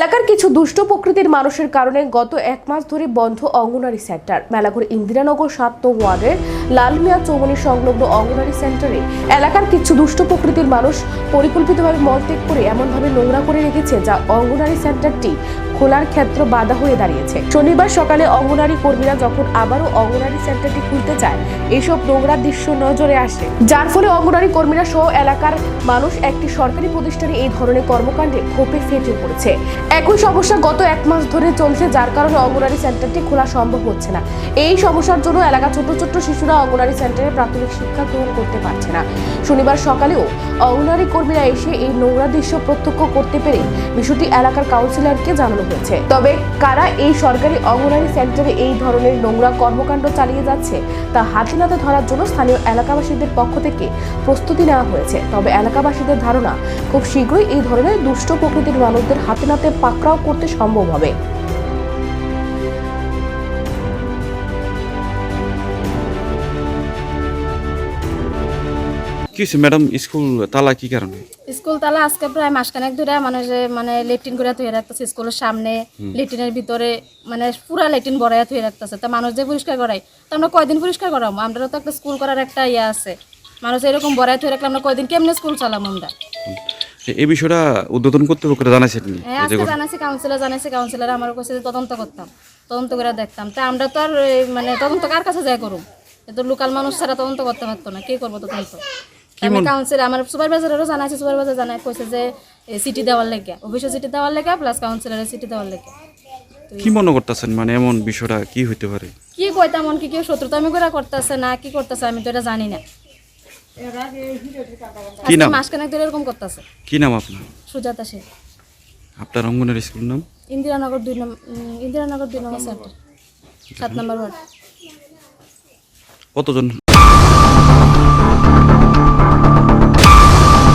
এলাকার কিছু দুষ্ট প্রকৃতির মানুষের কারণে গত এক মাস ধরে বন্ধ অঙ্গনারী সেন্টার। মেলাঘর ইন্দিরানগর ৭ নং ওয়ার্ডের লালমিয়া চৌমনি সংলগ্ন অঙ্গনারী সেন্টারে এলাকার কিছু দুষ্ট প্রকৃতির মানুষ পরিকল্পিতভাবে মলত্যাগ করে এমনভাবে নোংরা করে রেখেছে, যা অঙ্গনারী সেন্টারটি খোলার ক্ষেত্রে বাধা হয়ে দাঁড়িয়েছে। শনিবার সকালে অঙ্গনারী কর্মীরা যখন আবারও অঙ্গনারী সেন্টারটি খুলতে চায়, এসব নোংরা দৃশ্য নজরে আসে, যার ফলে অঙ্গনারী কর্মীরা সহ এলাকার মানুষ একটি সরকারি প্রতিষ্ঠানে এই ধরনের কর্মকাণ্ডে ক্ষোভে ফেটে পড়েছে। একই সমস্যা গত এক মাস ধরে চলছে, যার কারণে অঙ্গনারী সেন্টারটি খোলা সম্ভব হচ্ছে না। এই সমস্যার জন্য এলাকার ছোট ছোট শিশুরা অঙ্গনারী সেন্টারে প্রাথমিক শিক্ষা গ্রহণ করতে পারছে না। শনিবার সকালেও অঙ্গনারী কর্মীরা এসে এই নোংরা দৃশ্য প্রত্যক্ষ করতে পেরে বিষয়টি এলাকার কাউন্সিলরকে জানানো হয়েছে। তবে কারা এই সরকারি অঙ্গনারী সেন্টারে এই ধরনের নোংরা কর্মকাণ্ড চালিয়ে যাচ্ছে তা হাতে নাতে ধরার জন্য স্থানীয় এলাকাবাসীদের পক্ষ থেকে প্রস্তুতি নেওয়া হয়েছে। তবে এলাকাবাসীদের ধারণা, খুব শীঘ্রই এই ধরনের দুষ্ট প্রকৃতির মানুষদের হাতে নাতে পাকড়াও করতে সম্ভব হবে। কিছু ম্যাডাম স্কুল তালা কি কারণে? স্কুল তালা আজকে প্রায় মাসখানেক ধরে মানে লেট্রিন করে থুয়ে রাখতেছে স্কুলের সামনে, লেট্রিনের ভিতরে মানে পুরা লেট্রিন বড়াইয়া থুয়ে রাখতেছে। তা মানুষ যে পরিষ্কার করাই, তো আমরা কয়দিন পরিষ্কার করাবো? আমরা তো একটা স্কুল করার একটা ইয়ে আছে, মানুষ এরকম বড়াই থুয়ে রাখলে আমরা কয়দিন কেমনে স্কুল চালাম আমরা? এই বিষয়টা উদ্বোধন করতে জানাইছেন? হ্যাঁ, আজকে জানাইছি, কাউন্সিলর আমার কাছে তদন্ত করতাম, তদন্ত করে দেখতাম। তা আমরা তো আর মানে তদন্ত কার কাছে যাই করুম? তো লোকাল মানুষ ছাড়া তদন্ত করতে পারতো না, কে করবো তদন্ত? আমি কাউন্সিলর, আমার সুপারভাইজারও জানাইছি, সুপারভাইজার জানাই কইছে যে সিটি দেওয়ার লেগে, অফিসে সিটি দেওয়ার লেগে প্লাস কাউন্সিলরের সিটি দেওয়ার লেগে। কি মনে করতেছেন, মানে এমন বিষয়টা কি হইতে পারে? কি কইতাম, কি কেউ শত্রুতা আমি করে করতেছে না কি করতেছে আমি তো এটা জানি না। কি নাম? মাসখানেক ধরে এরকম করতেছে। কি নাম আপনার? সুজাতা শেখ। আপনার অঙ্গনের স্কুল নাম? ইন্দিরানগর 2 নম্বর সেন্টার, 7 নম্বর ওয়ার্ড। কতজন